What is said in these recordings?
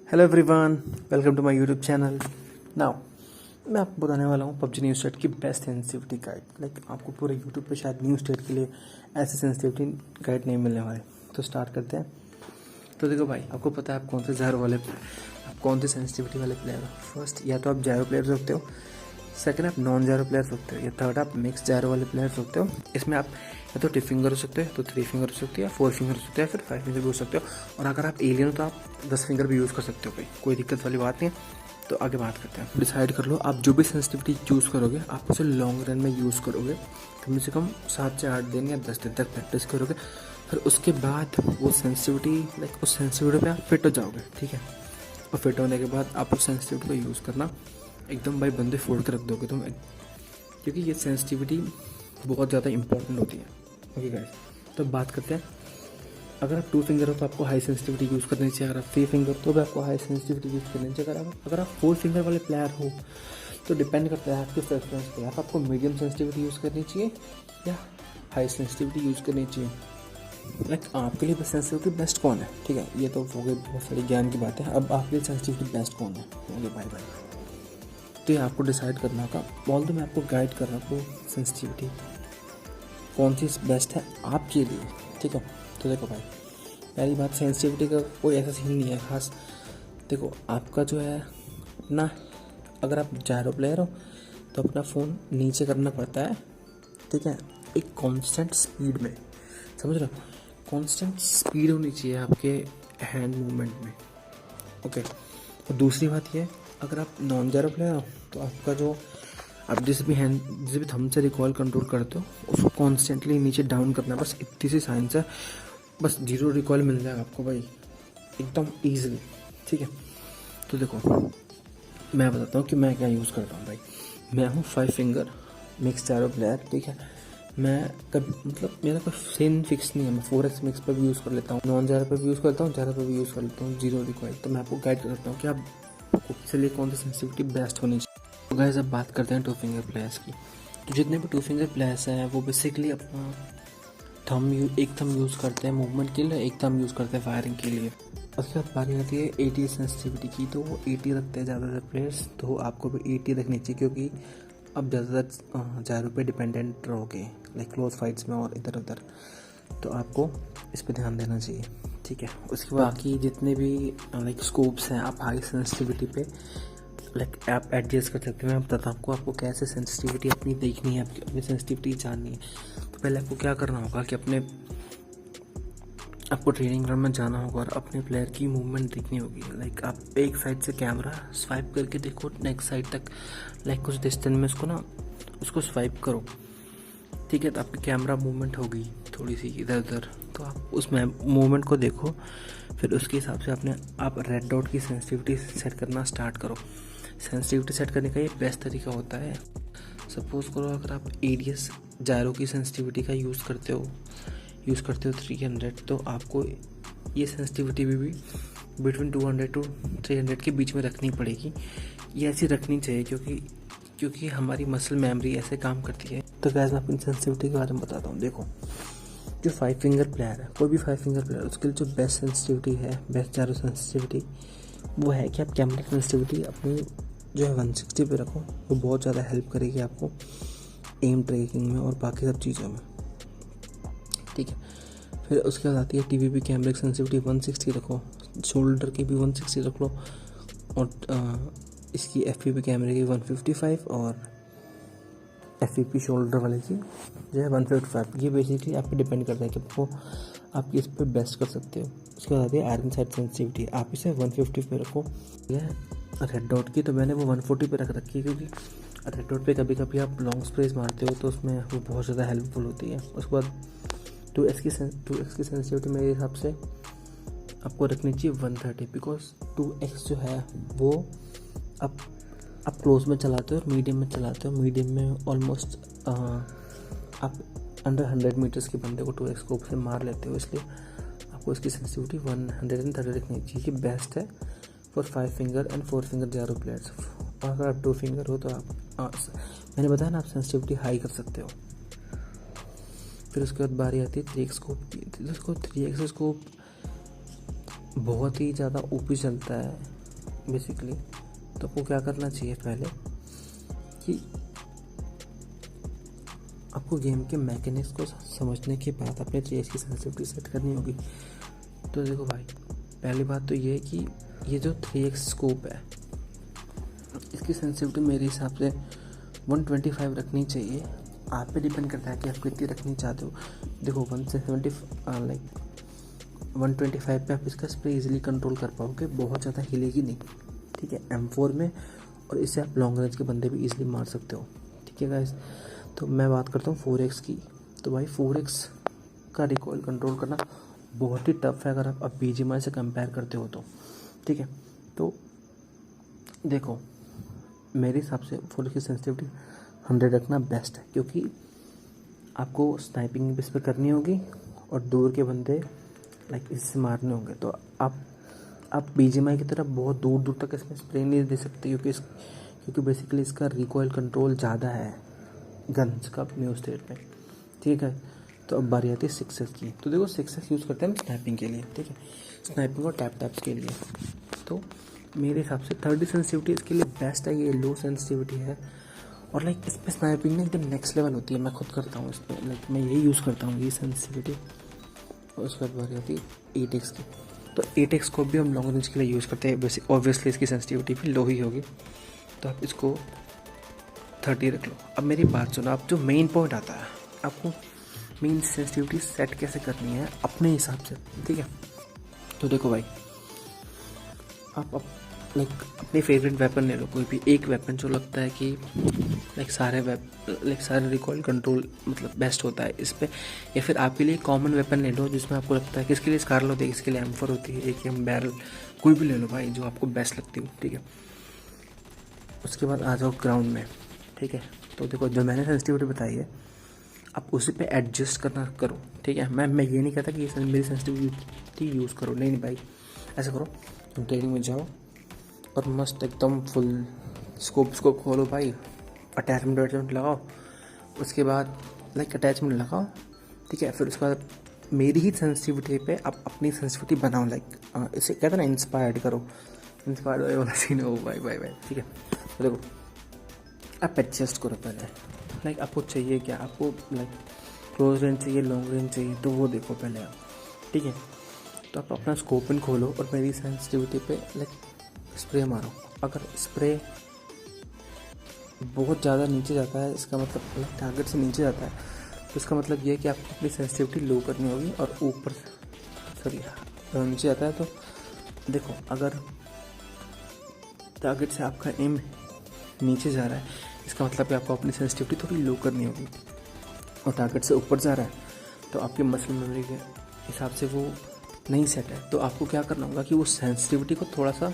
Hello everyone, welcome to my YouTube channel. Now मैं आपको बताने वाला हूँ पबजी न्यू स्टेट की बेस्ट सेंसिटिविटी गाइड। लाइक आपको पूरे यूट्यूब पे शायद न्यू स्टेट के लिए ऐसे सेंसिटिविटी गाइड नहीं मिलने वाले। तो स्टार्ट करते हैं। तो देखो भाई, आपको पता है आप कौन से ज़ायरो वाले आप कौन से सेंसिटिविटी वाले प्लेयर हो। फर्स्ट, या तो आप ज़ायरो प्लेयर रखते हो, सेकंड आप नॉन ज़ायरो प्लेयर रखते हो, या थर्ड आप मिक्स ज़ायरो वाले प्लेयर रखते हो। इसमें आप या तो टिप फिंगर हो सकते हो, तो 3 फिंगर हो सकते हो, या 4 फिंगर हो सकते हो, या फिर 5 फिंगर भी हो सकते हो। और अगर आप एलियन हो तो आप 10 फिंगर भी यूज़ कर सकते हो भाई, कोई दिक्कत वाली बात नहीं है। तो आगे बात करते हैं। डिसाइड कर लो आप जो भी सेंसिटिविटी चूज़ करोगे आप उसे लॉन्ग रन में यूज़ करोगे। कम से कम 7 से 8 दिन या 10 दिन तक प्रैक्टिस करोगे। फिर उसके बाद वो सेंसिटिविटी उस सेंसिटिविटी पे आप फिट हो जाओगे, ठीक है। और फिट होने के बाद आप उस सेंसिटिविटी को यूज़ करना एकदम भाई बंदे फोड़ के रख दोगे तुम, क्योंकि ये सेंसिटिविटी बहुत ज़्यादा इंपॉर्टेंट होती है। ओके गाइस, तो बात करते हैं। अगर आप 2 फिंगर हो तो आपको हाई सेंसिटिविटी यूज़ करनी चाहिए। अगर आप 3 फिंगर तो भी आपको हाई सेंसिटिविटी यूज़ करनी चाहिए। अगर आप 4 फिंगर वाले प्लेयर हो तो डिपेंड करता है आपके प्रेफरेंस पे। आपको मीडियम सेंसिटिविटी यूज़ करनी चाहिए या हाई सेंसिटिविटी यूज़ करनी चाहिए। लाइक आपके लिए सेंसिटिविटी बेस्ट कौन है, ठीक है। ये तो हो गई बहुत सारी ज्ञान की बात है। अब आपके लिए सेंसिटिविटी बेस्ट कौन है, ओके भाई। तो ये आपको डिसाइड करना होगा। बॉल तो मैं आपको गाइड कर रहा हूँ सेंसिटिविटी कौन सी बेस्ट है आपके लिए, ठीक है। तो देखो भाई, पहली बात, सेंसिटिविटी का कोई ऐसा सीन नहीं है खास। देखो आपका जो है ना, अगर आप ज़ायरो प्लेयर हो तो अपना फ़ोन नीचे करना पड़ता है, ठीक है, एक कांस्टेंट स्पीड में, समझ रहे हो। कांस्टेंट स्पीड होनी चाहिए आपके हैंड मूवमेंट में, ओके। और दूसरी बात ये, अगर आप नॉन ज़ायरो प्लेयर हो तो आपका जो आप जिस भी थंब से रिकॉल कंट्रोल करते हो उसको कॉन्स्टेंटली नीचे डाउन करना है। बस इतनी सी साइंस है, बस 0 रिकॉल मिल जाएगा आपको भाई एकदम ईजिली, ठीक है। तो देखो मैं बताता हूँ कि मैं क्या यूज़ करता हूँ भाई। मैं हूँ 5 फिंगर मिक्स ज़ायरो प्लेयर, ठीक है। मैं कभी मेरा कोई सीन फिक्स नहीं है। मैं 4x मिक्स पर भी यूज़ कर लेता हूँ, नॉन ज़ायरो पर भी यूज़ करता हूँ, ज़ायरो पर भी यूज़ कर लेता हूँ, 0 रिकॉल। तो मैं आपको गाइड करता हूँ कि आप उसके लिए कौन सी सेंसिटिविटी बेस्ट होनी चाहिए। तो गाइस, अब बात करते हैं 2 फिंगर प्लेयर्स की। तो जितने भी 2 फिंगर प्लेयर्स हैं वो बेसिकली अपना एक थंब यूज़ करते हैं मूवमेंट के लिए, एक थंब यूज़ करते हैं फायरिंग के लिए। उसके बाद बारी आती है 80 सेंसिटिविटी की। तो वो 80 रखते हैं ज़्यादातर प्लेयर्स, तो आपको भी 80 रखनी चाहिए, क्योंकि अब ज़्यादातर ज़ायरो पे डिपेंडेंट रहोगे लाइक क्लोज फाइट्स में और इधर उधर। तो आपको इस पर ध्यान देना चाहिए, ठीक है। उसके बाद बाकी जितने भी लाइक स्कोप्स हैं आप हाई सेंसिटिविटी पे लाइक आप एडजस्ट कर सकते हैं। मैं बताता हूँ आपको कैसे सेंसिटिविटी अपनी देखनी है, अपनी सेंसिटिविटी जाननी है। तो पहले आपको क्या करना होगा कि आपको ट्रेनिंग ग्राउंड में जाना होगा और अपने प्लेयर की मूवमेंट देखनी होगी। लाइक आप एक साइड से कैमरा स्वाइप करके देखो नेक्स्ट साइड तक, लाइक कुछ डिस्टेंस में उसको स्वाइप करो, ठीक है। तो आपकी कैमरा मूवमेंट होगी थोड़ी सी इधर उधर, तो आप उस मूवमेंट को देखो। फिर उसके हिसाब से आप रेड डॉट की सेंसिटिविटी सेट करना स्टार्ट करो। सेंसिटिविटी सेट करने का ये बेस्ट तरीका होता है। सपोज करो अगर आप एडीएस ज़ायरो की सेंसिटिविटी का यूज़ करते हो 300, तो आपको ये सेंसिटिविटी भी बिटवीन 200 टू 300 के बीच में रखनी पड़ेगी। ये ऐसी रखनी चाहिए क्योंकि हमारी मसल मेमोरी ऐसे काम करती है। तो गाइस, मैं अपनी सेंसिटिविटी के बारे में बताता हूँ। देखो, जो 5 फिंगर प्लेयर है, कोई भी 5 फिंगर प्लेयर, उसके लिए जो बेस्ट सेंसिटिविटी है, बेस्ट ज़ायरो सेंसिटिविटी, वो है कि आप कैमरा सेंसिटिविटी अपनी जो है 160 पे रखो। वो बहुत ज़्यादा हेल्प करेगी आपको एम ट्रैकिंग में और बाकी सब चीज़ों में, ठीक है। फिर उसके बाद आती है टीवीपी कैमरे की सेंसिटिविटी 160 रखो, शोल्डर की भी 160 रख लो, और इसकी एफपीपी कैमरे की 155 और एफपीपी शोल्डर वाले की जो है 155। ये बेसिकली आप पे डिपेंड करता है कि आप किस पे बेस्ट कर सकते हो। उसके बाद आती है आयरन साइड सेंसिटिविटी, आप इसे 150 पे रखो। रेड डॉट की तो मैंने वो 140 पे रख रखी है, क्योंकि रेड डॉट पे कभी कभी आप लॉन्ग स्प्रेस मारते हो तो उसमें वो बहुत ज़्यादा हेल्पफुल होती है। उसके बाद 2x की सेंसिटिविटी मेरे हिसाब से आपको रखनी चाहिए 130, बिकॉज 2x जो है वो आप क्लोज में चलाते हो और मीडियम में चलाते हो। मीडियम में ऑलमोस्ट आप अंडर 100 मीटर्स के बंदे को 2x स्कोप से मार लेते हो, इसलिए आपको इसकी सेंसिटिविटी 130 रखनी चाहिए। बेस्ट है for 5 finger and 4 finger gyro players. और अगर आप 2 फिंगर हो तो मैंने बताया ना, आप सेंसिटिविटी हाई कर सकते हो। फिर उसके बाद बारी आती है 3x स्कोप की। 3x स्कोप बहुत ही ज़्यादा ओपी चलता है बेसिकली तो आपको क्या करना चाहिए पहले कि आपको गेम के मैकेनिक्स को समझने के बाद अपने चेस की सेंसिटिविटी सेट करनी होगी। तो देखो भाई, पहली बात तो ये है कि ये जो 3x स्कोप है इसकी सेंसिटिविटी मेरे हिसाब से 125 रखनी चाहिए। आप पे डिपेंड करता है कि आप कितनी रखनी चाहते हो। देखो 125 पे आप इसका स्प्रे इजीली कंट्रोल कर पाओगे, बहुत ज़्यादा हिलेगी नहीं, ठीक है, M4 में। और इससे आप लॉन्ग रेंज के बंदे भी इजीली मार सकते हो, ठीक है गाइस। तो मैं बात करता हूँ 4x की। तो भाई 4x का रिकॉइल कंट्रोल करना बहुत ही टफ है अगर आप BGMI से कंपेयर करते हो तो, ठीक है। तो देखो मेरे हिसाब से 4x की सेंसिटिविटी 100 रखना बेस्ट है, क्योंकि आपको स्नाइपिंग भी इस पर करनी होगी और दूर के बंदे इससे मारने होंगे। तो आप BGMI की तरह बहुत दूर दूर तक इसमें स्प्रे नहीं दे सकते, क्योंकि बेसिकली इसका रिकॉइल कंट्रोल ज़्यादा है गन्स का न्यू स्टेट में, ठीक है। तो अब बारी आती है 6x की। तो देखो 6x यूज़ करते हैं हम स्नैपिंग के लिए, ठीक है, स्नैपिंग और टैप्स के लिए। तो मेरे हिसाब से 30 सेंसिटिविटी इसके लिए बेस्ट है। ये लो सेंसिटिविटी है और इस पर स्नैपिंग ना एकदम नेक्स्ट लेवल होती है। मैं खुद करता हूँ इस पर, मैं यही यूज़ करता हूँ ये सेंसिटिविटी। और उसके बाद बारी आती है 8x की। तो 8x को भी हम लॉन्ग रेंज के लिए यूज़ करते हैं। बेसिक ऑब्वियसली इसकी सेंसिटिविटी भी लो ही होगी, तो आप इसको 30 रख लो। अब मेरी बात सुनो, अब जो मेन पॉइंट आता है, आपको मेन सेंसिटिविटी सेट कैसे करनी है अपने हिसाब से, ठीक है। तो देखो भाई, आप अपने फेवरेट वेपन ले लो, कोई भी एक वेपन जो लगता है कि सारे रिकॉइल कंट्रोल बेस्ट होता है इस पे, या फिर आपके लिए कॉमन वेपन ले लो जिसमें आपको लगता है कि इसके लिए स्कारल होती है, इसके लिए M4 होती है, AKM बैरल, कोई भी ले लो भाई जो आपको बेस्ट लगती हो, ठीक है। उसके बाद आ जाओ ग्राउंड में, ठीक है। तो देखो जो मैंने सेंसिटिविटी बताई है आप उसी पे एडजस्ट करना करो, ठीक है। मैं ये नहीं कहता कि ये मेरी सेंसिटिविटी यूज़ करो, नहीं भाई, ऐसा करो तुम ट्रेनिंग में जाओ और मस्त एकदम फुल स्कोप खोलो भाई, अटैचमेंट लगाओ, उसके बाद अटैचमेंट लगाओ, ठीक है। फिर उसके बाद मेरी ही सेंसिटिविटी पे आप अपनी सेंसिटिविटी बनाओ, इसे कहते हैं ना इंस्पायर्ड करो, इंस्पायर्ड वाला सीन हो भाई, ठीक है। तो देखो आप एडजस्ट करो पहले, आपको चाहिए क्या, आपको क्लोज रेंज चाहिए, लॉन्ग रेंज चाहिए, तो वो देखो पहले आप, ठीक है। तो आप अपना स्कोप इन खोलो और मेरी सेंसिटिविटी पे स्प्रे मारो। अगर स्प्रे बहुत ज़्यादा नीचे जाता है, इसका मतलब टारगेट से नीचे जाता है, तो इसका मतलब ये है कि आपको अपनी सेंसिटिविटी लो करनी होगी। और ऊपर नीचे जाता है तो देखो, अगर टारगेट से आपका एम नीचे जा रहा है, इसका मतलब कि आपको अपनी सेंसिटिविटी थोड़ी लो करनी होगी। और टारगेट से ऊपर जा रहा है तो आपके मसल मेमोरी के हिसाब से वो नहीं सेट है, तो आपको क्या करना होगा कि वो सेंसिटिविटी को थोड़ा सा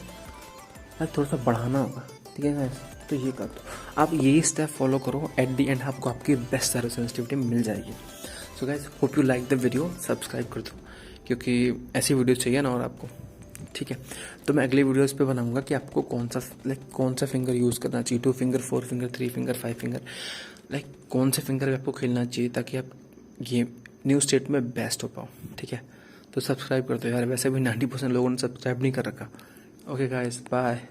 बढ़ाना होगा, ठीक है गाइस। तो ये कर दो, आप यही स्टेप फॉलो करो, एट द एंड आपको आपकी बेस्ट सारी सेंसिटिविटी मिल जाएगी। So guys, hope you like the video, subscribe कर दो क्योंकि ऐसी वीडियो चाहिए ना और आपको, ठीक है। तो मैं अगली वीडियोस पे बनाऊंगा कि आपको कौन सा फिंगर यूज़ करना चाहिए, 2 फिंगर, 4 फिंगर, 3 फिंगर, 5 फिंगर, कौन से फिंगर आपको खेलना चाहिए ताकि आप गेम न्यू स्टेट में बेस्ट हो पाओ, ठीक है। तो सब्सक्राइब कर दो यार, वैसे भी 90% लोगों ने सब्सक्राइब नहीं कर रखा। Okay guys, bye.